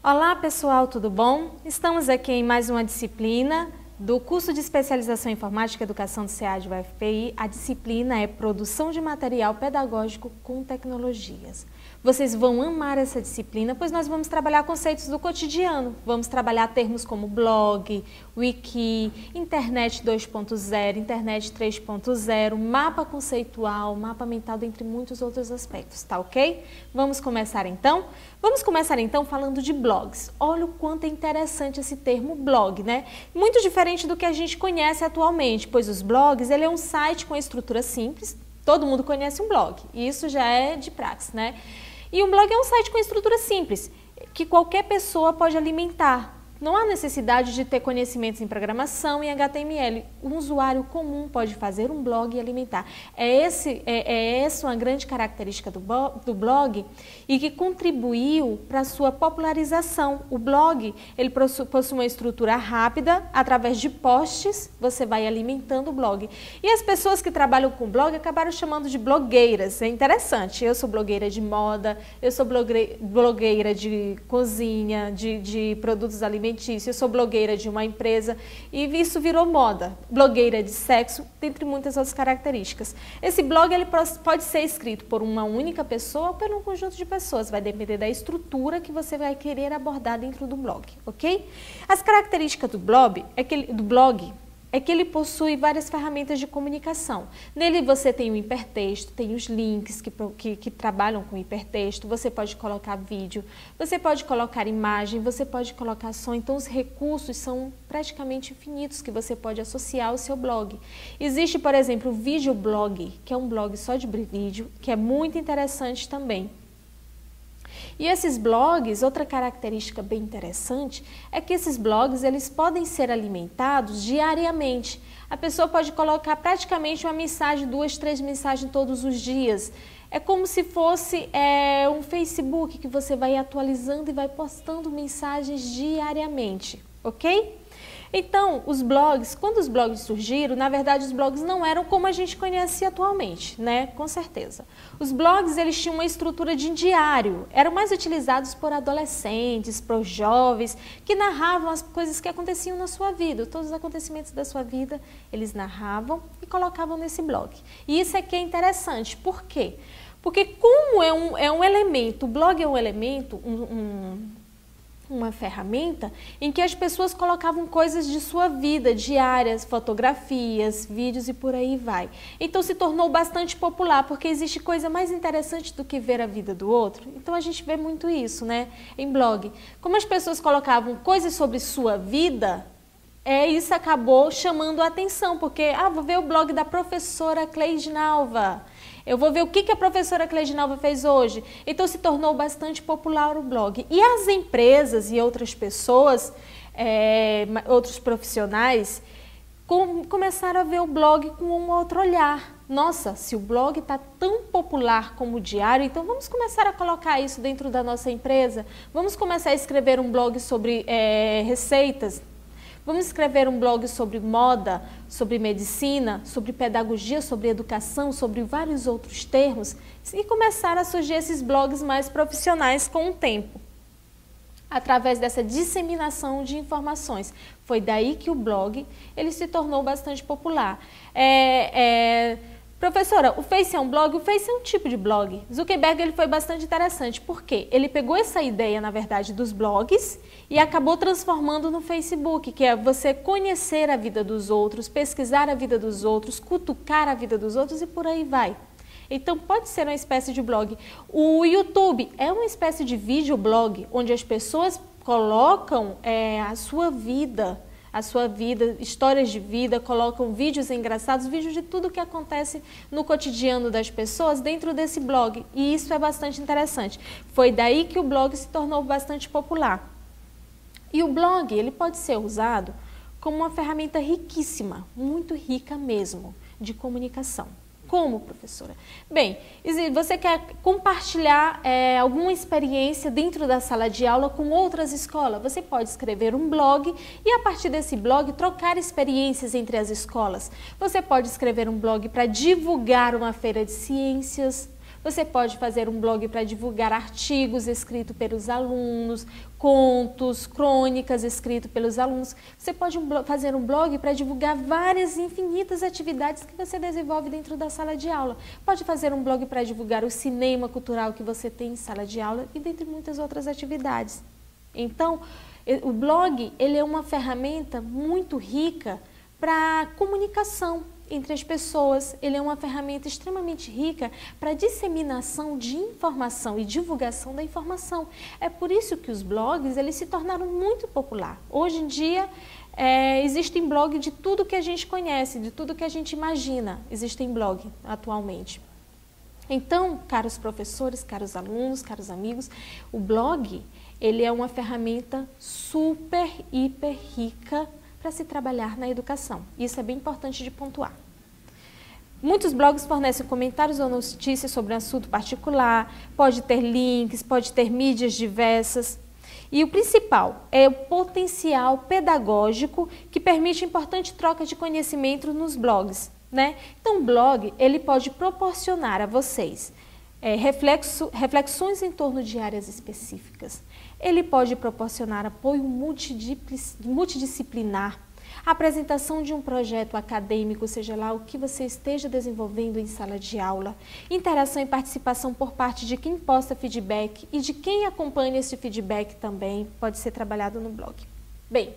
Olá pessoal, tudo bom? Estamos aqui em mais uma disciplina do curso de especialização em informática e educação do SEAD UFPI. A disciplina é Produção de Material Pedagógico com Tecnologias. Vocês vão amar essa disciplina, pois nós vamos trabalhar conceitos do cotidiano. Vamos trabalhar termos como blog, wiki, internet 2.0, internet 3.0, mapa conceitual, mapa mental, dentre muitos outros aspectos, tá ok? Vamos começar então? Vamos começar então falando de blogs. Olha o quanto é interessante esse termo blog, né? Muito diferente do que a gente conhece atualmente, pois os blogs, ele é um site com estrutura simples, todo mundo conhece um blog, e isso já é de praxe, né? E um blog é um site com estrutura simples, que qualquer pessoa pode alimentar. Não há necessidade de ter conhecimentos em programação e HTML. Um usuário comum pode fazer um blog e alimentar. É essa uma grande característica do blog e que contribuiu para a sua popularização. O blog, ele possui uma estrutura rápida, através de posts, você vai alimentando o blog. E as pessoas que trabalham com blog acabaram chamando de blogueiras. É interessante. Eu sou blogueira de moda, eu sou blogueira de cozinha, de produtos alimentícios. Eu sou blogueira de uma empresa e isso virou moda. Blogueira de sexo, dentre muitas outras características. Esse blog ele pode ser escrito por uma única pessoa ou por um conjunto de pessoas. Vai depender da estrutura que você vai querer abordar dentro do blog, ok? As características do blog é que ele possui várias ferramentas de comunicação. Nele você tem o hipertexto, tem os links que trabalham com hipertexto, você pode colocar vídeo, você pode colocar imagem, você pode colocar som, então os recursos são praticamente infinitos que você pode associar ao seu blog. Existe, por exemplo, o videoblog, que é um blog só de vídeo, que é muito interessante também. E esses blogs, outra característica bem interessante, é que esses blogs eles podem ser alimentados diariamente. A pessoa pode colocar praticamente uma mensagem, 2, 3 mensagens todos os dias. É como se fosse um Facebook que você vai atualizando e vai postando mensagens diariamente, ok? Então, os blogs, quando os blogs surgiram, na verdade os blogs não eram como a gente conhece atualmente, né? Com certeza. Os blogs, eles tinham uma estrutura de diário, eram mais utilizados por adolescentes, por jovens, que narravam as coisas que aconteciam na sua vida, todos os acontecimentos da sua vida, eles narravam e colocavam nesse blog. E isso aqui é interessante, por quê? Porque como é um elemento, o blog é um elemento, uma ferramenta em que as pessoas colocavam coisas de sua vida diárias, fotografias, vídeos e por aí vai. Então se tornou bastante popular, porque existe coisa mais interessante do que ver a vida do outro. Então a gente vê muito isso, né, em blog. Como as pessoas colocavam coisas sobre sua vida, isso acabou chamando a atenção, porque vou ver o blog da professora Cleidinalva. Eu vou ver o que a professora Cleidinalva fez hoje. Então se tornou bastante popular o blog. E as empresas e outras pessoas, outros profissionais, começaram a ver o blog com um outro olhar. Nossa, se o blog está tão popular como o diário, então vamos começar a colocar isso dentro da nossa empresa? Vamos começar a escrever um blog sobre receitas? Vamos escrever um blog sobre moda, sobre medicina, sobre pedagogia, sobre educação, sobre vários outros termos e começaram a surgir esses blogs mais profissionais com o tempo, através dessa disseminação de informações. Foi daí que o blog ele se tornou bastante popular. Professora, o Face é um blog? O Face é um tipo de blog. Zuckerberg ele foi bastante interessante, porque ele pegou essa ideia, na verdade, dos blogs e acabou transformando no Facebook, que é você conhecer a vida dos outros, pesquisar a vida dos outros, cutucar a vida dos outros e por aí vai. Então pode ser uma espécie de blog. O YouTube é uma espécie de videoblog, onde as pessoas colocam a sua vida, histórias de vida, colocam vídeos engraçados, vídeos de tudo que acontece no cotidiano das pessoas dentro desse blog. E isso é bastante interessante. Foi daí que o blog se tornou bastante popular. E o blog, ele pode ser usado como uma ferramenta riquíssima, muito rica mesmo, de comunicação. Como, professora? Bem, você quer compartilhar alguma experiência dentro da sala de aula com outras escolas? Você pode escrever um blog e, a partir desse blog, trocar experiências entre as escolas. Você pode escrever um blog para divulgar uma feira de ciências. você pode fazer um blog para divulgar artigos escritos pelos alunos, contos, crônicas escritos pelos alunos. Você pode fazer um blog para divulgar várias infinitas atividades que você desenvolve dentro da sala de aula. Pode fazer um blog para divulgar o cinema cultural que você tem em sala de aula e dentre muitas outras atividades. Então, o blog ele é uma ferramenta muito rica para comunicação entre as pessoas, ele é uma ferramenta extremamente rica para disseminação de informação e divulgação da informação. É por isso que os blogs eles se tornaram muito populares. Hoje em dia, existem blogs de tudo que a gente conhece, de tudo que a gente imagina, existem blogs atualmente. Então, caros professores, caros alunos, caros amigos, o blog ele é uma ferramenta super, hiper rica para se trabalhar na educação. Isso é bem importante de pontuar. Muitos blogs fornecem comentários ou notícias sobre um assunto particular, pode ter links, pode ter mídias diversas. E o principal é o potencial pedagógico que permite importante troca de conhecimento nos blogs, né? Então, o blog ele pode proporcionar a vocês reflexões em torno de áreas específicas. Ele pode proporcionar apoio multidisciplinar, apresentação de um projeto acadêmico, seja lá o que você esteja desenvolvendo em sala de aula, interação e participação por parte de quem posta feedback e de quem acompanha esse feedback também pode ser trabalhado no blog. Bem,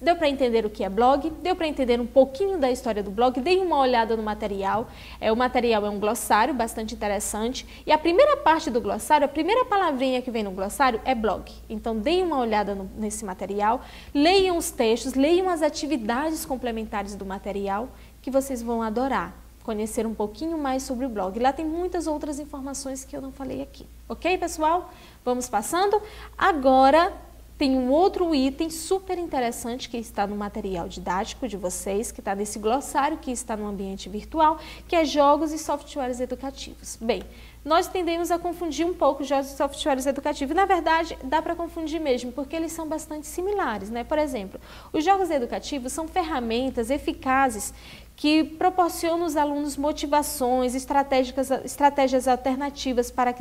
deu para entender o que é blog? Deu para entender um pouquinho da história do blog? Dei uma olhada no material. O material é um glossário bastante interessante. E a primeira parte do glossário, a primeira palavrinha que vem no glossário é blog. Então, deem uma olhada nesse material, leiam os textos, leiam as atividades complementares do material, que vocês vão adorar conhecer um pouquinho mais sobre o blog. Lá tem muitas outras informações que eu não falei aqui. Ok, pessoal? Vamos passando. Agora, tem um outro item super interessante que está no material didático de vocês, que está nesse glossário que está no ambiente virtual, que é jogos e softwares educativos. Bem, nós tendemos a confundir um pouco jogos e softwares educativos. Na verdade, dá para confundir mesmo, porque eles são bastante similares, né? Por exemplo, os jogos educativos são ferramentas eficazes que proporcionam aos alunos motivações, estratégias alternativas para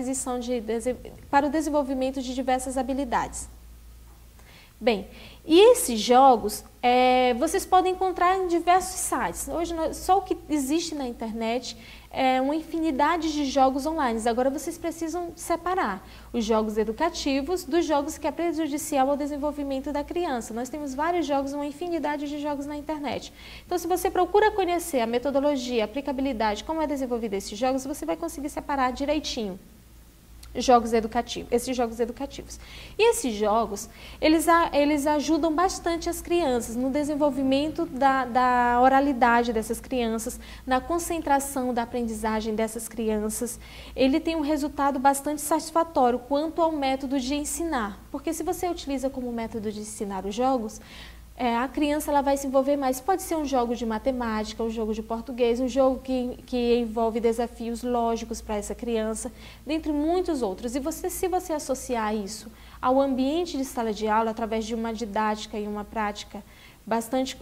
para o desenvolvimento de diversas habilidades. Bem, e esses jogos vocês podem encontrar em diversos sites. Hoje, só o que existe na internet é uma infinidade de jogos online. Agora, vocês precisam separar os jogos educativos dos jogos que é prejudicial ao desenvolvimento da criança. Nós temos vários jogos, uma infinidade de jogos na internet. Então, se você procura conhecer a metodologia, a aplicabilidade, como é desenvolvido esses jogos, você vai conseguir separar direitinho. Esses jogos educativos. E esses jogos, eles ajudam bastante as crianças no desenvolvimento da oralidade dessas crianças, na concentração da aprendizagem dessas crianças. Ele tem um resultado bastante satisfatório quanto ao método de ensinar, porque se você utiliza como método de ensinar os jogos, a criança ela vai se envolver mais. Pode ser um jogo de matemática, um jogo de português, um jogo que envolve desafios lógicos para essa criança, dentre muitos outros. E se você associar isso ao ambiente de sala de aula, através de uma didática e uma prática bastante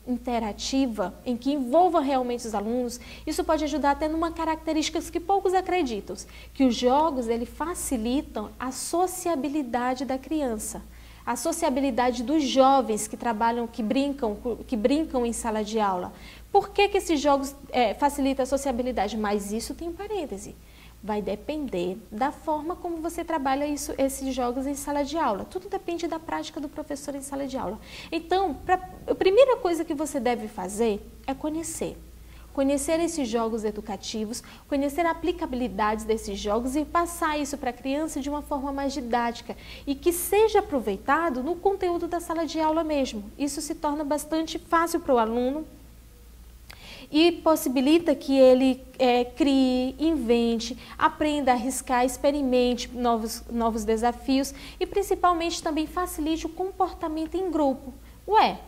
interativa, em que envolva realmente os alunos, isso pode ajudar até numa característica que poucos acreditam, que os jogos eles facilitam a sociabilidade da criança. A sociabilidade dos jovens que trabalham, que brincam em sala de aula. Por que esses jogos facilitam a sociabilidade? Mas isso tem parêntese. Vai depender da forma como você trabalha esses jogos em sala de aula. Tudo depende da prática do professor em sala de aula. Então, a primeira coisa que você deve fazer é conhecer. Conhecer esses jogos educativos, conhecer a aplicabilidade desses jogos e passar isso para a criança de uma forma mais didática e que seja aproveitado no conteúdo da sala de aula mesmo. Isso se torna bastante fácil para o aluno e possibilita que ele crie, invente, aprenda a arriscar, experimente novos desafios e principalmente também facilite o comportamento em grupo.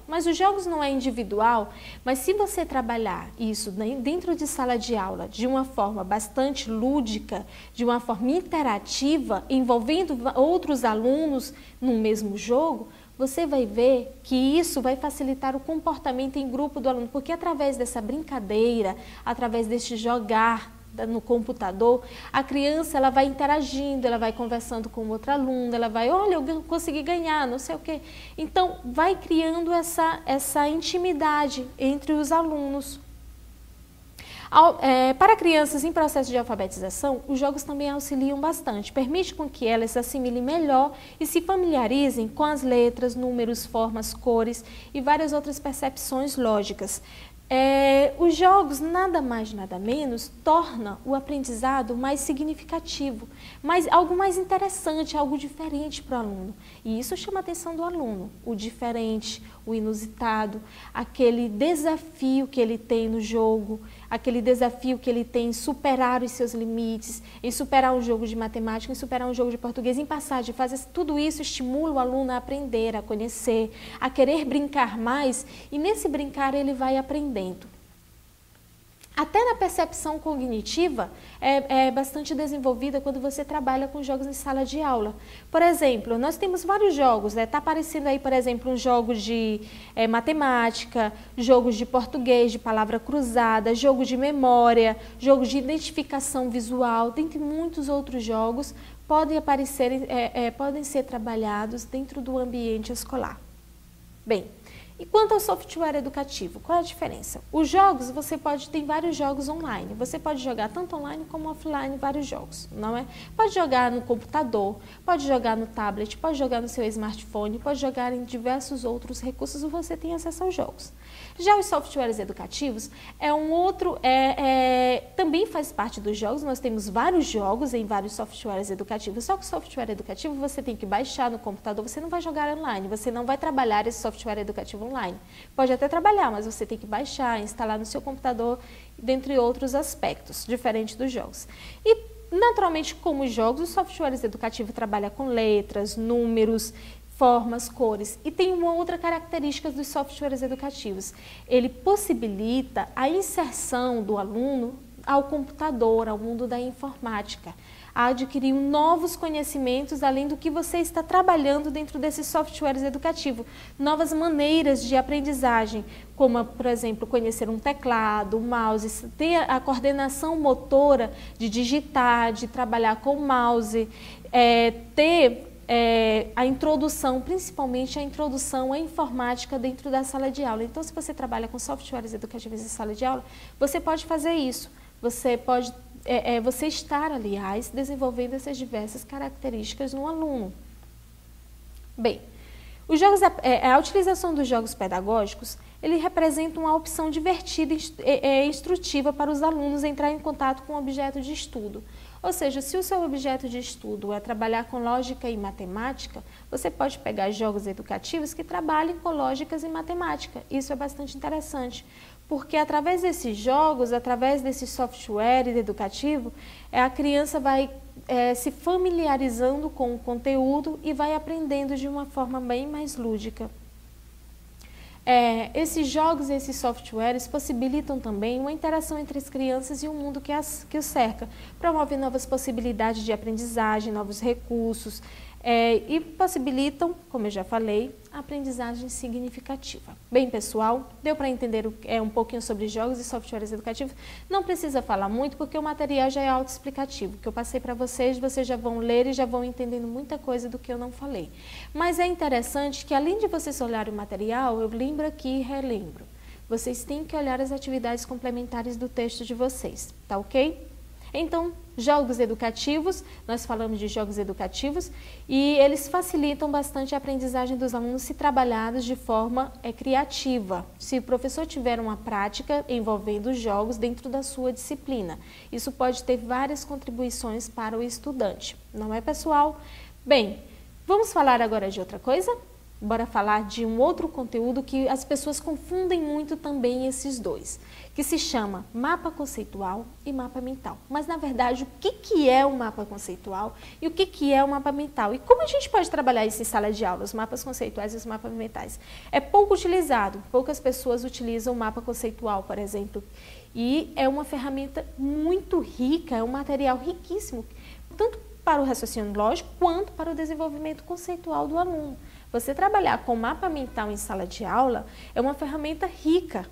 Mas os jogos não é individual, mas se você trabalhar isso dentro de sala de aula de uma forma bastante lúdica, de uma forma interativa, envolvendo outros alunos no mesmo jogo, você vai ver que isso vai facilitar o comportamento em grupo do aluno, porque através dessa brincadeira, através deste jogar no computador, a criança ela vai interagindo, ela vai conversando com outro aluno, ela vai, olha, eu consegui ganhar, não sei o quê. Então, vai criando essa intimidade entre os alunos. Para crianças em processo de alfabetização, os jogos também auxiliam bastante, permite com que elas se assimilem melhor e se familiarizem com as letras, números, formas, cores e várias outras percepções lógicas. Os jogos, nada mais, nada menos, torna o aprendizado mais significativo, algo mais interessante, algo diferente para o aluno. E isso chama a atenção do aluno, o diferente, o inusitado, aquele desafio que ele tem no jogo, aquele desafio que ele tem em superar os seus limites, em superar um jogo de matemática, em superar um jogo de português, em passar de fase. Tudo isso estimula o aluno a aprender, a conhecer, a querer brincar mais, e nesse brincar ele vai aprendendo. Até na percepção cognitiva é bastante desenvolvida quando você trabalha com jogos em sala de aula. Por exemplo, nós temos vários jogos, está aparecendo aí, por exemplo, um jogo de matemática, jogos de português, de palavra cruzada, jogo de memória, jogo de identificação visual, dentre muitos outros jogos, podem ser trabalhados dentro do ambiente escolar. Bem, e quanto ao software educativo, qual é a diferença? Os jogos, tem vários jogos online. Você pode jogar tanto online como offline vários jogos, não é? Pode jogar no computador, pode jogar no tablet, pode jogar no seu smartphone, pode jogar em diversos outros recursos e você tem acesso aos jogos. Já os softwares educativos também faz parte dos jogos. Nós temos vários jogos em vários softwares educativos, só que o software educativo você tem que baixar no computador, você não vai jogar online, você não vai trabalhar esse software educativo online. Pode até trabalhar, mas você tem que baixar, instalar no seu computador, dentre outros aspectos, diferente dos jogos. E, naturalmente, como os jogos, os softwares educativos trabalham com letras, números, formas, cores. E tem uma outra característica dos softwares educativos. Ele possibilita a inserção do aluno ao computador, ao mundo da informática, a adquirir novos conhecimentos além do que você está trabalhando dentro desses softwares educativos, novas maneiras de aprendizagem, como, por exemplo, conhecer um teclado, um mouse, ter a coordenação motora de digitar, de trabalhar com o mouse, a introdução, principalmente a introdução à informática dentro da sala de aula. Então, se você trabalha com softwares educativos em sala de aula, você pode fazer isso. Você estar, aliás, desenvolvendo essas diversas características no aluno. Bem, a utilização dos jogos pedagógicos, ele representa uma opção divertida e instrutiva para os alunos entrar em contato com o objeto de estudo. Ou seja, se o seu objeto de estudo é trabalhar com lógica e matemática, você pode pegar jogos educativos que trabalhem com lógicas e matemática. Isso é bastante interessante, porque através desses jogos, através desse software educativo, a criança vai se familiarizando com o conteúdo e vai aprendendo de uma forma bem mais lúdica. Esses jogos e esses softwares possibilitam também uma interação entre as crianças e o mundo que os cerca, promovem novas possibilidades de aprendizagem, novos recursos e possibilitam, como eu já falei, a aprendizagem significativa. Bem, pessoal, deu para entender um pouquinho sobre jogos e softwares educativos? Não precisa falar muito porque o material já é autoexplicativo. O que eu passei para vocês já vão ler e já vão entendendo muita coisa do que eu não falei. Mas é interessante que, além de vocês olharem o material, eu lembro aqui e relembro. Vocês têm que olhar as atividades complementares do texto de vocês, tá ok? Então, jogos educativos, nós falamos de jogos educativos e eles facilitam bastante a aprendizagem dos alunos se trabalhados de forma criativa. Se o professor tiver uma prática envolvendo jogos dentro da sua disciplina, isso pode ter várias contribuições para o estudante, não é, pessoal? Bem, vamos falar agora de outra coisa? Bora falar de um outro conteúdo que as pessoas confundem muito também esses dois, que se chama mapa conceitual e mapa mental. Mas, na verdade, o que é o mapa conceitual e o que é o mapa mental? E como a gente pode trabalhar isso em sala de aula, os mapas conceituais e os mapas mentais? É pouco utilizado, poucas pessoas utilizam o mapa conceitual, por exemplo. E é uma ferramenta muito rica, é um material riquíssimo, tanto para o raciocínio lógico quanto para o desenvolvimento conceitual do aluno. Você trabalhar com mapa mental em sala de aula é uma ferramenta rica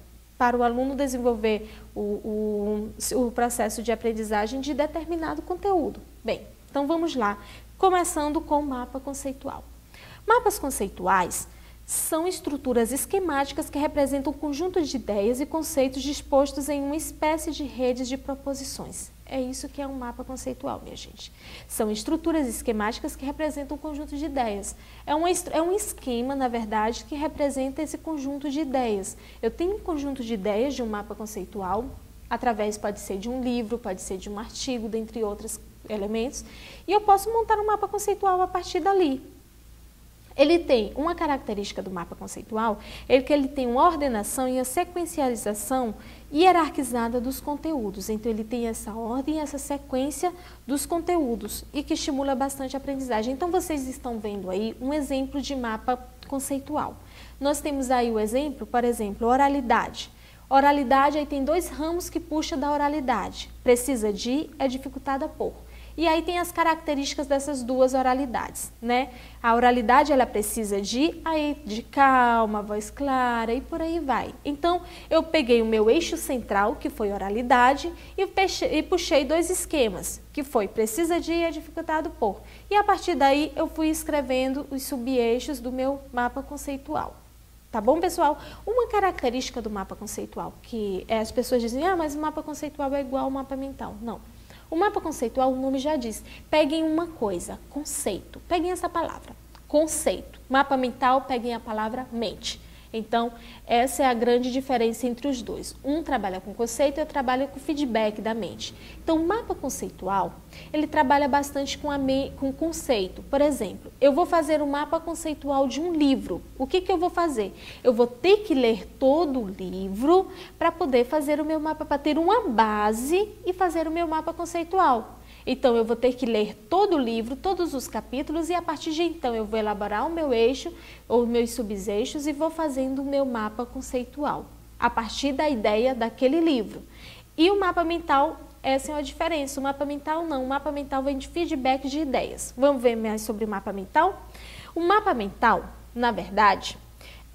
para o aluno desenvolver o processo de aprendizagem de determinado conteúdo. Bem, então vamos lá, começando com o mapa conceitual. Mapas conceituais são estruturas esquemáticas que representam um conjunto de ideias e conceitos dispostos em uma espécie de redes de proposições. É isso que é um mapa conceitual, minha gente. São estruturas esquemáticas que representam um conjunto de ideias. É um esquema, na verdade, que representa esse conjunto de ideias. Eu tenho um conjunto de ideias de um mapa conceitual, através, pode ser de um livro, pode ser de um artigo, dentre outros elementos, e eu posso montar um mapa conceitual a partir dali. Ele tem uma característica do mapa conceitual, que ele tem uma ordenação e a sequencialização hierarquizada dos conteúdos. Então, ele tem essa ordem, essa sequência dos conteúdos e que estimula bastante a aprendizagem. Então, vocês estão vendo aí um exemplo de mapa conceitual. Nós temos aí o exemplo, por exemplo, oralidade. Oralidade, aí tem dois ramos que puxa da oralidade. Precisa de, é dificultada por. E aí tem as características dessas duas oralidades, né? A oralidade, ela precisa de calma, voz clara e por aí vai. Então, eu peguei o meu eixo central, que foi oralidade, e puxei dois esquemas, que foi precisa de e é dificultado por. E a partir daí, eu fui escrevendo os subeixos do meu mapa conceitual. Tá bom, pessoal? Uma característica do mapa conceitual, que as pessoas dizem, mas o mapa conceitual é igual ao mapa mental. Não. O mapa conceitual, o nome já diz, peguem uma coisa, conceito, peguem essa palavra, conceito. Mapa mental, peguem a palavra mente. Então, essa é a grande diferença entre os dois. Um trabalha com conceito e outro trabalha com feedback da mente. Então, o mapa conceitual, ele trabalha bastante com conceito. Por exemplo, eu vou fazer um mapa conceitual de um livro. O que eu vou fazer? Eu vou ter que ler todo o livro para poder fazer o meu mapa, para ter uma base e fazer o meu mapa conceitual. Então, eu vou ter que ler todo o livro, todos os capítulos, e a partir de então eu vou elaborar o meu eixo, ou meus subeixos, e vou fazendo o meu mapa conceitual, a partir da ideia daquele livro. E o mapa mental, essa é a diferença. O mapa mental não, o mapa mental vem de feedback de ideias. Vamos ver mais sobre o mapa mental? O mapa mental, na verdade,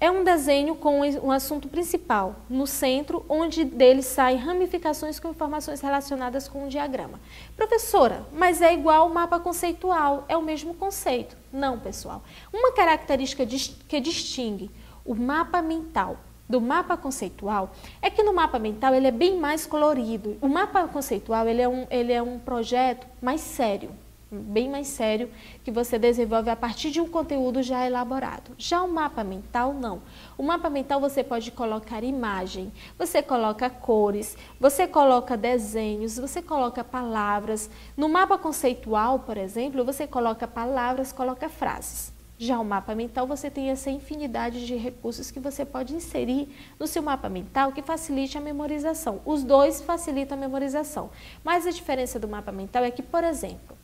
é um desenho com um assunto principal no centro, onde dele saem ramificações com informações relacionadas com um diagrama. Professora, mas é igual ao mapa conceitual, é o mesmo conceito. Não, pessoal. Uma característica que distingue o mapa mental do mapa conceitual é que no mapa mental ele é bem mais colorido. O mapa conceitual ele é um projeto mais sério. Bem mais sério, que você desenvolve a partir de um conteúdo já elaborado. Já o mapa mental, não. O mapa mental você pode colocar imagem, você coloca cores, você coloca desenhos, você coloca palavras. No mapa conceitual, por exemplo, você coloca palavras, coloca frases. Já o mapa mental, você tem essa infinidade de recursos que você pode inserir no seu mapa mental que facilite a memorização. Os dois facilitam a memorização. Mas a diferença do mapa mental é que, por exemplo,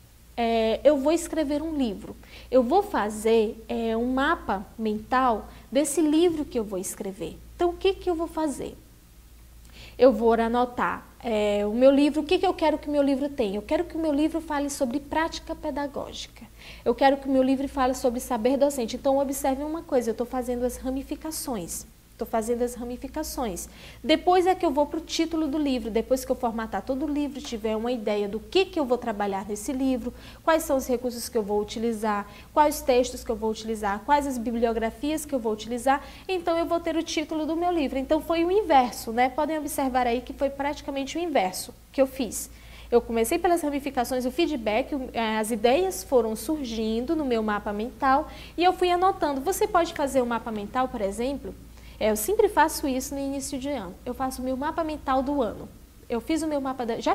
eu vou escrever um livro, eu vou fazer um mapa mental desse livro que eu vou escrever. Então, o que eu vou fazer? Eu vou anotar o meu livro, o que eu quero que o meu livro tenha? Eu quero que o meu livro fale sobre prática pedagógica. Eu quero que o meu livro fale sobre saber docente. Então, observe uma coisa, eu estou fazendo as ramificações. Depois é que eu vou para o título do livro, depois que eu formatar todo o livro, tiver uma ideia do que eu vou trabalhar nesse livro, quais são os recursos que eu vou utilizar, quais textos que eu vou utilizar, quais as bibliografias que eu vou utilizar, então eu vou ter o título do meu livro. Então foi o inverso, né? Podem observar aí que foi praticamente o inverso que eu fiz. Eu comecei pelas ramificações, o feedback, as ideias foram surgindo no meu mapa mental e eu fui anotando. Você pode fazer um mapa mental, por exemplo? Eu sempre faço isso no início de ano. Eu faço o meu mapa mental do ano. Já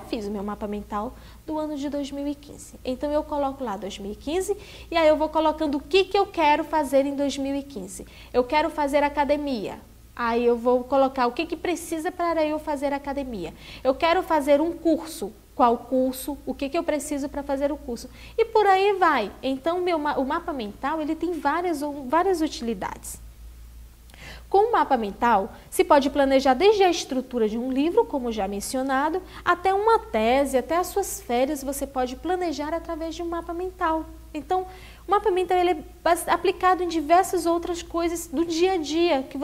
fiz o meu mapa mental do ano de 2015. Então, eu coloco lá 2015 e aí eu vou colocando o que eu quero fazer em 2015. Eu quero fazer academia. Aí eu vou colocar o que precisa para eu fazer academia. Eu quero fazer um curso. Qual curso? O que eu preciso para fazer o curso? E por aí vai. Então, o mapa mental ele tem várias utilidades. Com o mapa mental, se pode planejar desde a estrutura de um livro, como já mencionado, até uma tese, até as suas férias, você pode planejar através de um mapa mental. Então, O mapa mental ele é aplicado em diversas outras coisas do dia a dia, que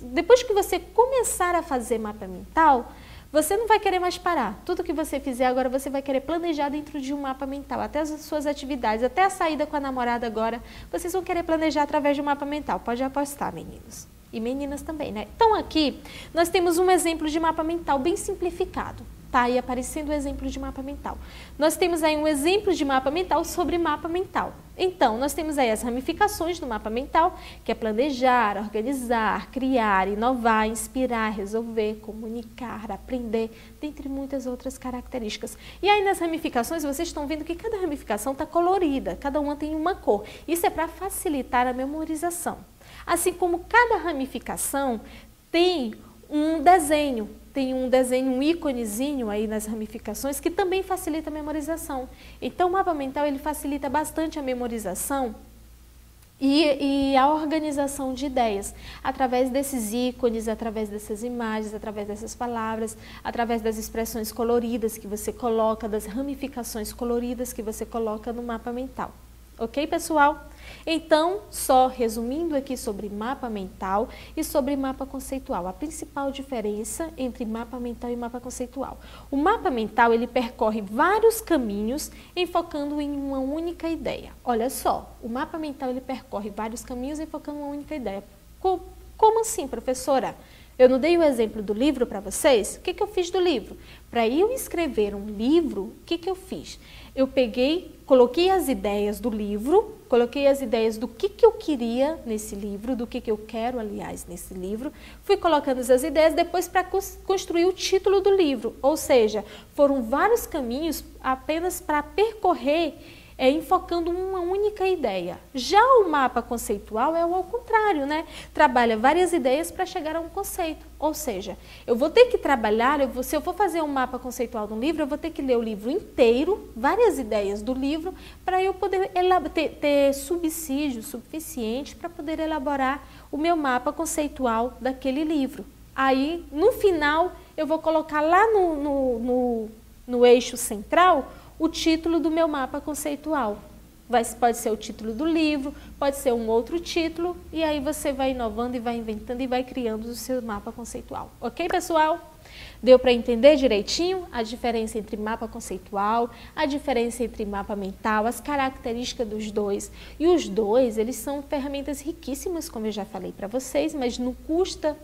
depois que você começar a fazer mapa mental, você não vai querer mais parar. Tudo que você fizer agora, você vai querer planejar dentro de um mapa mental. Até as suas atividades, até a saída com a namorada agora, vocês vão querer planejar através de um mapa mental. Pode apostar, meninos. E meninas também, né? Então aqui, nós temos um exemplo de mapa mental bem simplificado. Tá aí aparecendo o exemplo de mapa mental. Nós temos aí um exemplo de mapa mental sobre mapa mental. Então, nós temos aí as ramificações do mapa mental, que é planejar, organizar, criar, inovar, inspirar, resolver, comunicar, aprender, dentre muitas outras características. E aí nas ramificações, vocês estão vendo que cada ramificação está colorida, cada uma tem uma cor. Isso é para facilitar a memorização. Assim como cada ramificação tem um desenho, um íconezinho aí nas ramificações que também facilita a memorização. Então o mapa mental ele facilita bastante a memorização e a organização de ideias, através desses ícones, através dessas imagens, através dessas palavras, através das expressões coloridas que você coloca, das ramificações coloridas que você coloca no mapa mental. Ok, pessoal? Então, só resumindo aqui sobre mapa mental e sobre mapa conceitual. A principal diferença entre mapa mental e mapa conceitual. O mapa mental, ele percorre vários caminhos, enfocando em uma única ideia. Olha só, o mapa mental, ele percorre vários caminhos, enfocando em uma única ideia. Como assim, professora? Eu não dei o exemplo do livro para vocês? O que eu fiz do livro? Para eu escrever um livro, o que eu fiz? Eu coloquei as ideias do livro, coloquei as ideias do que eu queria nesse livro, do que eu quero, aliás, nesse livro. Fui colocando essas ideias depois para construir o título do livro. Ou seja, foram vários caminhos apenas para percorrer, enfocando uma única ideia. Já o mapa conceitual é ao contrário, né? Trabalha várias ideias para chegar a um conceito. Ou seja, eu vou ter que trabalhar, se eu for fazer um mapa conceitual de um livro, eu vou ter que ler o livro inteiro, várias ideias do livro, para eu poder ter subsídio suficiente para poder elaborar o meu mapa conceitual daquele livro. Aí, no final, eu vou colocar lá no eixo central o título do meu mapa conceitual. Pode ser o título do livro, pode ser um outro título, e aí você vai inovando e vai inventando e vai criando o seu mapa conceitual. Ok, pessoal? Deu para entender direitinho a diferença entre mapa conceitual, a diferença entre mapa mental, as características dos dois. E os dois, eles são ferramentas riquíssimas, como eu já falei para vocês, mas não custa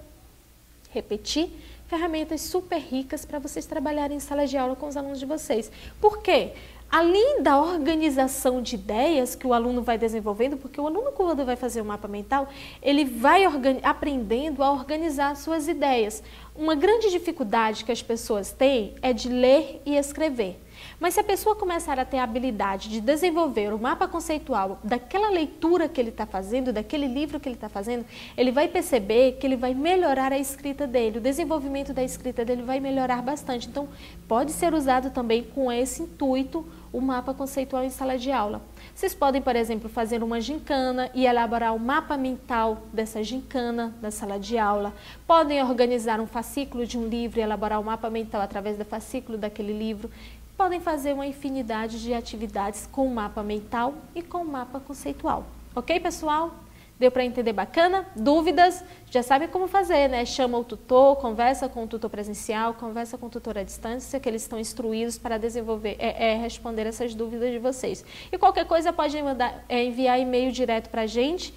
repetir, ferramentas super ricas para vocês trabalharem em sala de aula com os alunos de vocês. Por quê? Além da organização de ideias que o aluno vai desenvolvendo, porque o aluno, quando vai fazer o mapa mental, ele vai aprendendo a organizar suas ideias. Uma grande dificuldade que as pessoas têm é de ler e escrever. Mas se a pessoa começar a ter a habilidade de desenvolver o mapa conceitual daquela leitura que ele está fazendo, daquele livro que ele está fazendo, ele vai perceber que ele vai melhorar a escrita dele, o desenvolvimento da escrita dele vai melhorar bastante. Então, pode ser usado também com esse intuito o mapa conceitual em sala de aula. Vocês podem, por exemplo, fazer uma gincana e elaborar o mapa mental dessa gincana na sala de aula. Podem organizar um fascículo de um livro e elaborar o mapa mental através do fascículo daquele livro. Podem fazer uma infinidade de atividades com o mapa mental e com o mapa conceitual. Ok, pessoal? Deu para entender bacana? Dúvidas? Já sabe como fazer, né? Chama o tutor, conversa com o tutor presencial, conversa com o tutor à distância, que eles estão instruídos para desenvolver, responder essas dúvidas de vocês. E qualquer coisa pode enviar e-mail direto para a gente,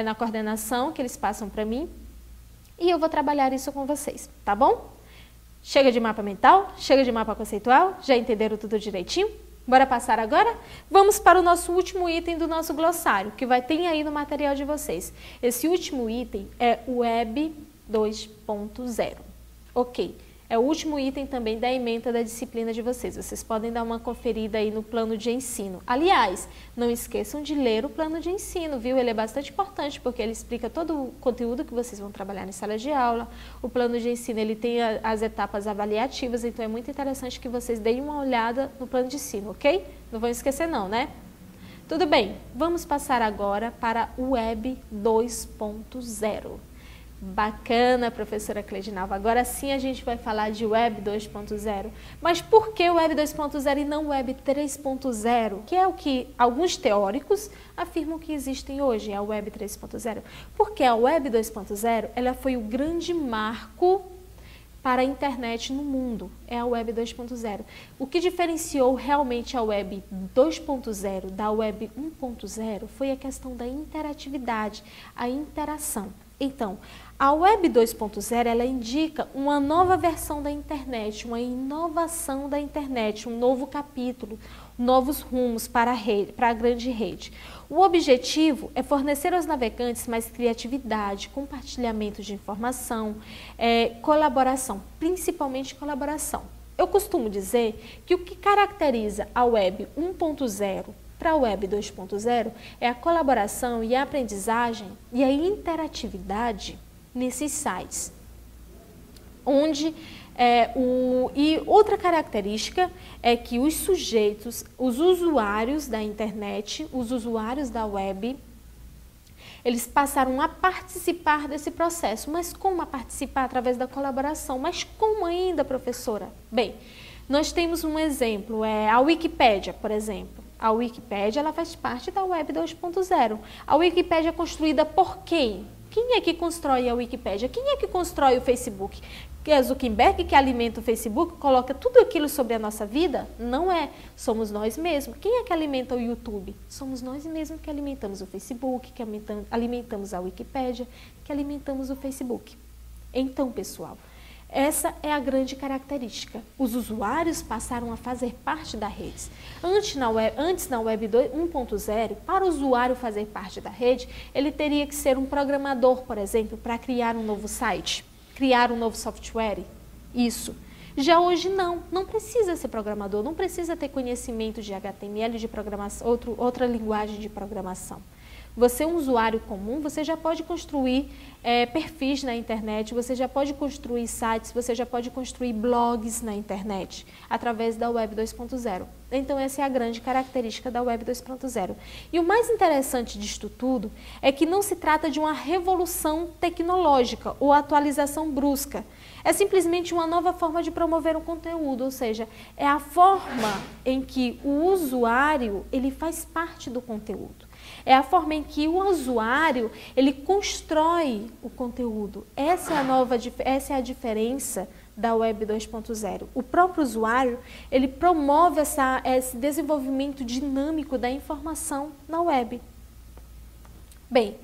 na coordenação, que eles passam para mim, e eu vou trabalhar isso com vocês, tá bom? Chega de mapa mental? Chega de mapa conceitual? Já entenderam tudo direitinho? Bora passar agora? Vamos para o nosso último item do nosso glossário, que ter aí no material de vocês. Esse último item é o Web 2.0. Ok. É o último item também da ementa da disciplina de vocês. Vocês podem dar uma conferida aí no plano de ensino. Aliás, não esqueçam de ler o plano de ensino, viu? Ele é bastante importante porque ele explica todo o conteúdo que vocês vão trabalhar em sala de aula. O plano de ensino, ele tem as etapas avaliativas, então é muito interessante que vocês deem uma olhada no plano de ensino, ok? Não vão esquecer não, né? Tudo bem, vamos passar agora para o Web 2.0. Bacana, professora Cleidinalva. Agora sim a gente vai falar de Web 2.0. Mas por que Web 2.0 e não Web 3.0? Que é o que alguns teóricos afirmam que existem hoje, a Web 3.0. Porque a Web 2.0 ela foi o grande marco para a internet no mundo, é a Web 2.0. O que diferenciou realmente a Web 2.0 da Web 1.0 foi a questão da interatividade, a interação. Então, a Web 2.0 ela indica uma nova versão da internet, uma inovação da internet, um novo capítulo, novos rumos para a rede, para a grande rede. O objetivo é fornecer aos navegantes mais criatividade, compartilhamento de informação, colaboração, principalmente colaboração. Eu costumo dizer que o que caracteriza a Web 1.0 para a Web 2.0 é a colaboração e a aprendizagem e a interatividade nesses sites, onde e outra característica é que os sujeitos, os usuários da internet, os usuários da web, eles passaram a participar desse processo. Mas como a participar? Através da colaboração. Mas como ainda, professora? Bem, nós temos um exemplo, a Wikipédia, por exemplo. A Wikipédia ela faz parte da Web 2.0. A Wikipédia é construída por quem? Quem é que constrói a Wikipédia? Quem é que constrói o Facebook? Que é Zuckerberg que alimenta o Facebook, coloca tudo aquilo sobre a nossa vida? Não é. Somos nós mesmos. Quem é que alimenta o YouTube? Somos nós mesmos que alimentamos o Facebook, que alimentamos a Wikipédia, que alimentamos o Facebook. Então, pessoal, essa é a grande característica. Os usuários passaram a fazer parte da rede. Antes, na Web 1.0, para o usuário fazer parte da rede, ele teria que ser um programador, por exemplo, para criar um novo site, criar um novo software. Isso. Já hoje não precisa ser programador, não precisa ter conhecimento de HTML, de programação, outra linguagem de programação. Você é um usuário comum, você já pode construir perfis na internet, você já pode construir sites, você já pode construir blogs na internet, através da Web 2.0. Então essa é a grande característica da Web 2.0. E o mais interessante disto tudo é que não se trata de uma revolução tecnológica ou atualização brusca. É simplesmente uma nova forma de promover um conteúdo, ou seja, é a forma em que o usuário ele faz parte do conteúdo. É a forma em que o usuário ele constrói o conteúdo. Essa é a diferença da Web 2.0. O próprio usuário ele promove esse desenvolvimento dinâmico da informação na web. Bem,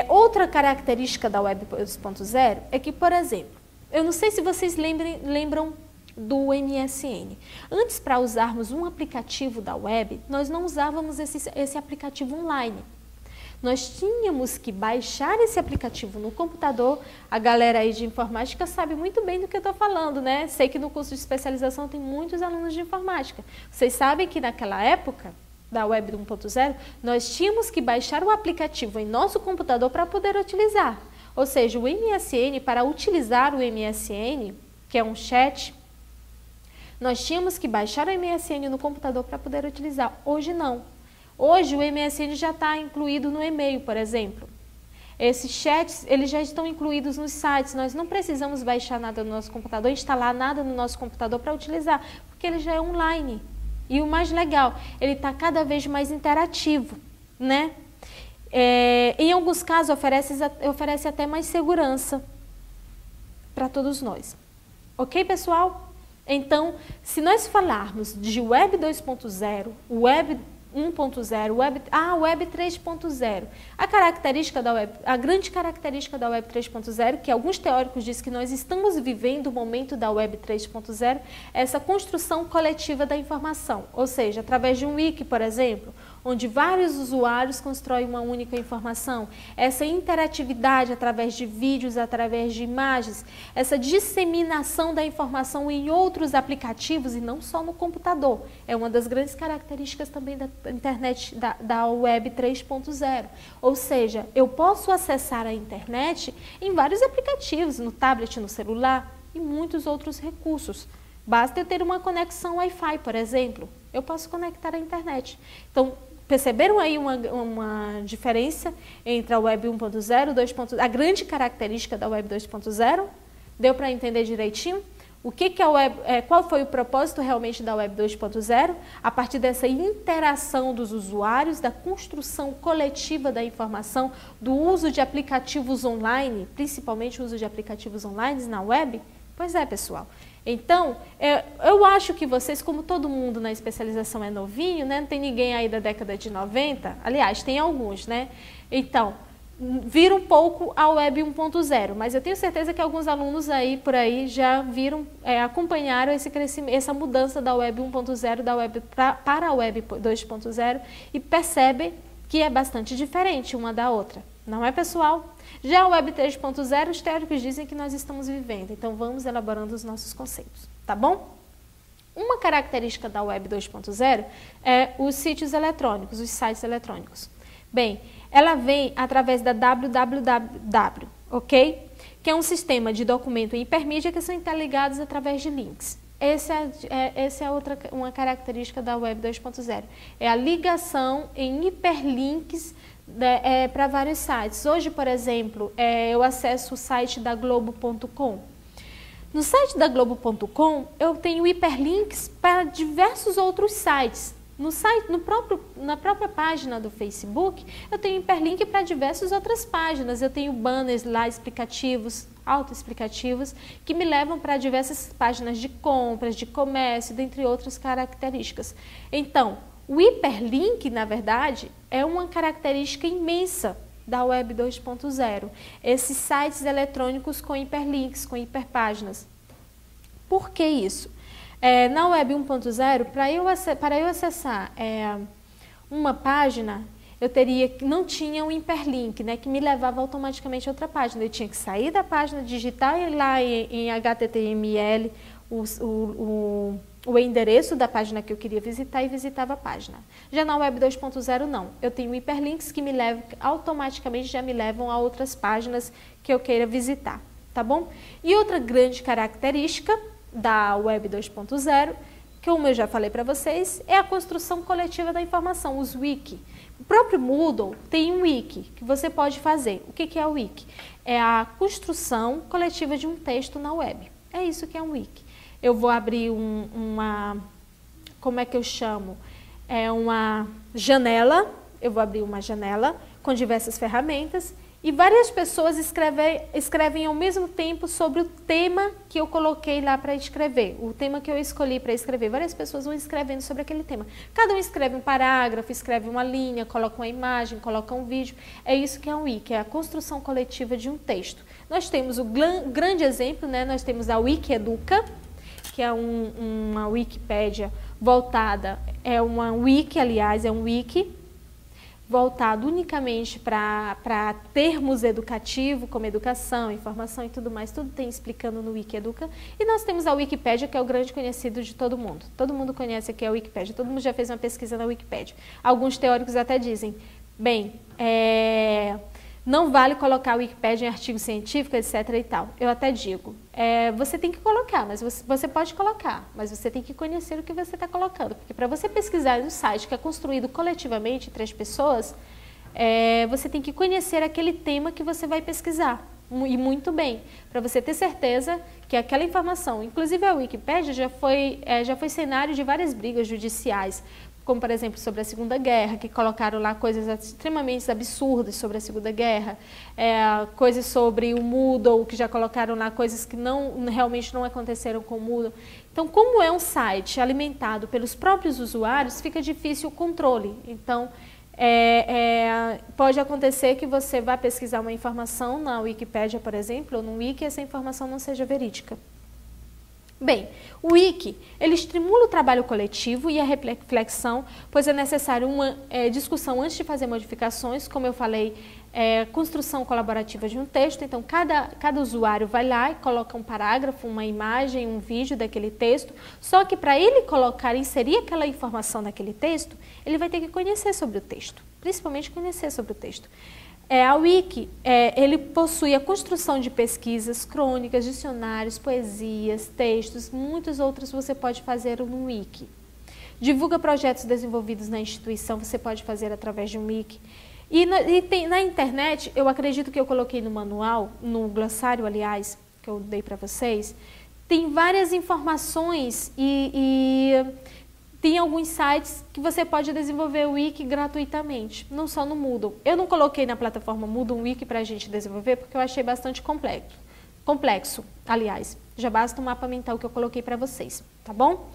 outra característica da Web 2.0 é que, por exemplo, eu não sei se vocês lembram do MSN. Antes, para usarmos um aplicativo da web, nós não usávamos esse aplicativo online. Nós tínhamos que baixar esse aplicativo no computador. A galera aí de informática sabe muito bem do que eu estou falando, né? Sei que no curso de especialização tem muitos alunos de informática. Vocês sabem que naquela época da Web 1.0, nós tínhamos que baixar o aplicativo em nosso computador para poder utilizar. Ou seja, o MSN, para utilizar o MSN, que é um chat, nós tínhamos que baixar o MSN no computador para poder utilizar. Hoje não. Hoje o MSN já está incluído no e-mail, por exemplo. Esses chats, eles já estão incluídos nos sites. Nós não precisamos baixar nada no nosso computador, instalar nada no nosso computador para utilizar, porque ele já é online. E o mais legal, ele está cada vez mais interativo, né? Em alguns casos oferece até mais segurança para todos nós. Ok, pessoal? Então, se nós falarmos de Web 2.0, Web 1.0, Web 3.0, a grande característica da Web 3.0, que alguns teóricos dizem que nós estamos vivendo o momento da Web 3.0, é essa construção coletiva da informação, ou seja, através de um wiki, por exemplo, onde vários usuários constroem uma única informação, essa interatividade através de vídeos, através de imagens, essa disseminação da informação em outros aplicativos e não só no computador, é uma das grandes características também da internet, da Web 3.0, ou seja, eu posso acessar a internet em vários aplicativos, no tablet, no celular e muitos outros recursos. Basta eu ter uma conexão Wi-Fi, por exemplo, eu posso conectar à internet. Então, perceberam aí uma diferença entre a Web 1.0 e 2.0? A grande característica da Web 2.0? Deu para entender direitinho? O que é a Web, qual foi o propósito realmente da Web 2.0? A partir dessa interação dos usuários, da construção coletiva da informação, do uso de aplicativos online, principalmente o uso de aplicativos online na web? Pois é, pessoal. Então, eu acho que vocês, como todo mundo na especialização é novinho, né? Não tem ninguém aí da década de 90, aliás, tem alguns, né? Então, viram um pouco a Web 1.0, mas eu tenho certeza que alguns alunos aí por aí já viram, acompanharam esse crescimento, essa mudança da Web 1.0 da Web para a Web 2.0 e percebem que é bastante diferente uma da outra, não é, pessoal? Já a Web 3.0, os teóricos dizem que nós estamos vivendo, então vamos elaborando os nossos conceitos, tá bom? Uma característica da Web 2.0 é os sítios eletrônicos, os sites eletrônicos. Bem, ela vem através da www, ok? Que é um sistema de documento em hipermídia que são interligados através de links. Essa é uma característica da Web 2.0. É a ligação em hiperlinks para vários sites. Hoje, por exemplo, eu acesso o site da Globo.com. No site da Globo.com, eu tenho hiperlinks para diversos outros sites. Na própria página do Facebook, eu tenho hiperlink para diversas outras páginas. Eu tenho banners lá explicativos, autoexplicativos, que me levam para diversas páginas de compras, de comércio, dentre outras características. Então, o hiperlink, na verdade, é uma característica imensa da Web 2.0. Esses sites eletrônicos com hiperlinks, com hiperpáginas. Por que isso? Na Web 1.0, para eu acessar uma página, não tinha um hiperlink, né, que me levava automaticamente a outra página. Eu tinha que sair da página, digitar lá em HTML o endereço da página que eu queria visitar e visitava a página. Já na Web 2.0 não. Eu tenho hiperlinks que automaticamente já me levam a outras páginas que eu queira visitar, tá bom? E outra grande característica da Web 2.0, que como eu já falei para vocês, é a construção coletiva da informação, os wiki. O próprio Moodle tem um wiki que você pode fazer. O que é o wiki? É a construção coletiva de um texto na web. É isso que é um wiki. Eu vou abrir como é que eu chamo? Uma janela, eu vou abrir uma janela com diversas ferramentas e várias pessoas escrevem ao mesmo tempo sobre o tema que eu coloquei lá para escrever, o tema que eu escolhi para escrever. Várias pessoas vão escrevendo sobre aquele tema. Cada um escreve um parágrafo, escreve uma linha, coloca uma imagem, coloca um vídeo. É isso que é um wiki, é a construção coletiva de um texto. Nós temos o grande exemplo, né? Nós temos a Wikieduca, que é uma Wikipédia voltada, é um wiki voltado unicamente para termos educativos, como educação, informação e tudo mais, tudo tem explicando no Wikieduca. E nós temos a Wikipédia, que é o grande conhecido de todo mundo. Todo mundo conhece aqui a Wikipédia, todo mundo já fez uma pesquisa na Wikipédia. Alguns teóricos até dizem, bem, não vale colocar a Wikipédia em artigo científico, etc. e tal. Eu até digo, você tem que colocar, mas você pode colocar, mas você tem que conhecer o que você está colocando. Porque para você pesquisar no site que é construído coletivamente, 3 pessoas, você tem que conhecer aquele tema que você vai pesquisar. E muito bem, para você ter certeza que aquela informação, inclusive a Wikipédia já foi cenário de várias brigas judiciais, como, por exemplo, sobre a Segunda Guerra, que colocaram lá coisas extremamente absurdas sobre a Segunda Guerra, coisas sobre o Moodle, que já colocaram lá coisas que realmente não aconteceram com o Moodle. Então, como é um site alimentado pelos próprios usuários, fica difícil o controle. Então, pode acontecer que você vá pesquisar uma informação na Wikipédia, por exemplo, ou no Wiki, e essa informação não seja verídica. Bem, o Wiki, ele estimula o trabalho coletivo e a reflexão, pois é necessário uma discussão antes de fazer modificações, como eu falei, construção colaborativa de um texto. Então, cada usuário vai lá e coloca um parágrafo, uma imagem, um vídeo daquele texto, só que para ele inserir aquela informação naquele texto, ele vai ter que conhecer sobre o texto, principalmente conhecer sobre o texto. A Wiki, ele possui a construção de pesquisas, crônicas, dicionários, poesias, textos, muitos outros você pode fazer no Wiki. divulga projetos desenvolvidos na instituição, você pode fazer através de um Wiki. E na internet, eu acredito que eu coloquei no manual, no glossário, aliás, que eu dei para vocês, tem várias informações e tem alguns sites que você pode desenvolver o Wiki gratuitamente, não só no Moodle. Eu não coloquei na plataforma Moodle um Wiki para a gente desenvolver, porque eu achei bastante complexo, aliás. Já basta o mapa mental que eu coloquei para vocês, tá bom?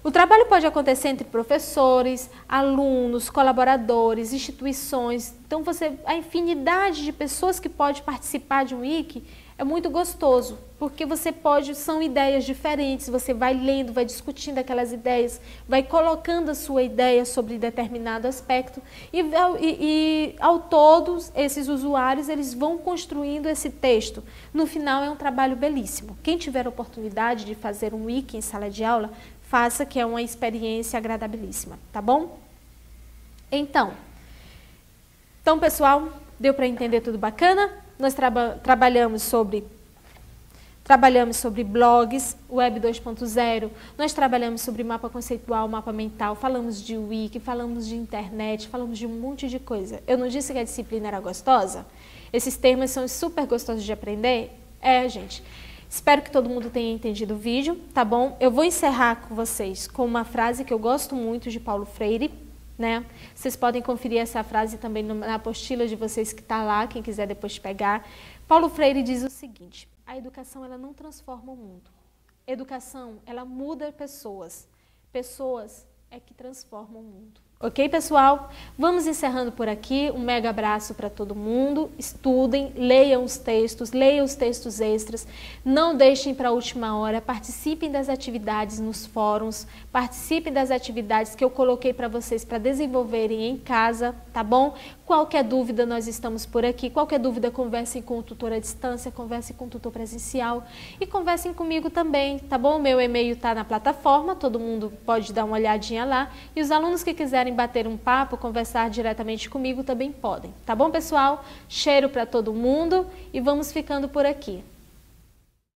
O trabalho pode acontecer entre professores, alunos, colaboradores, instituições. Então, a infinidade de pessoas que pode participar de um Wiki é muito gostoso, porque são ideias diferentes, você vai lendo, vai discutindo aquelas ideias, vai colocando a sua ideia sobre determinado aspecto e ao todos esses usuários, eles vão construindo esse texto. No final é um trabalho belíssimo. Quem tiver a oportunidade de fazer um Wiki em sala de aula, faça, que é uma experiência agradabilíssima, tá bom? Então pessoal, deu para entender tudo bacana? Nós trabalhamos sobre blogs, Web 2.0, nós trabalhamos sobre mapa conceitual, mapa mental, falamos de Wiki, falamos de internet, falamos de um monte de coisa. Eu não disse que a disciplina era gostosa? Esses termos são super gostosos de aprender? Gente. Espero que todo mundo tenha entendido o vídeo, tá bom? Eu vou encerrar com vocês com uma frase que eu gosto muito de Paulo Freire, né? Vocês podem conferir essa frase também na apostila de vocês que está lá, quem quiser depois pegar. Paulo Freire diz o seguinte: a educação ela não transforma o mundo. Educação, ela muda pessoas. Pessoas é que transformam o mundo. Ok, pessoal? Vamos encerrando por aqui. Um mega abraço para todo mundo. Estudem, leiam os textos extras. Não deixem para a última hora. Participem das atividades nos fóruns. Participem das atividades que eu coloquei para vocês para desenvolverem em casa, tá bom? Qualquer dúvida, nós estamos por aqui. Qualquer dúvida, conversem com o tutor à distância, conversem com o tutor presencial e conversem comigo também, tá bom? Meu e-mail está na plataforma, todo mundo pode dar uma olhadinha lá. E os alunos que quiserem bater um papo, conversar diretamente comigo também podem, tá bom, pessoal? Cheiro para todo mundo e vamos ficando por aqui.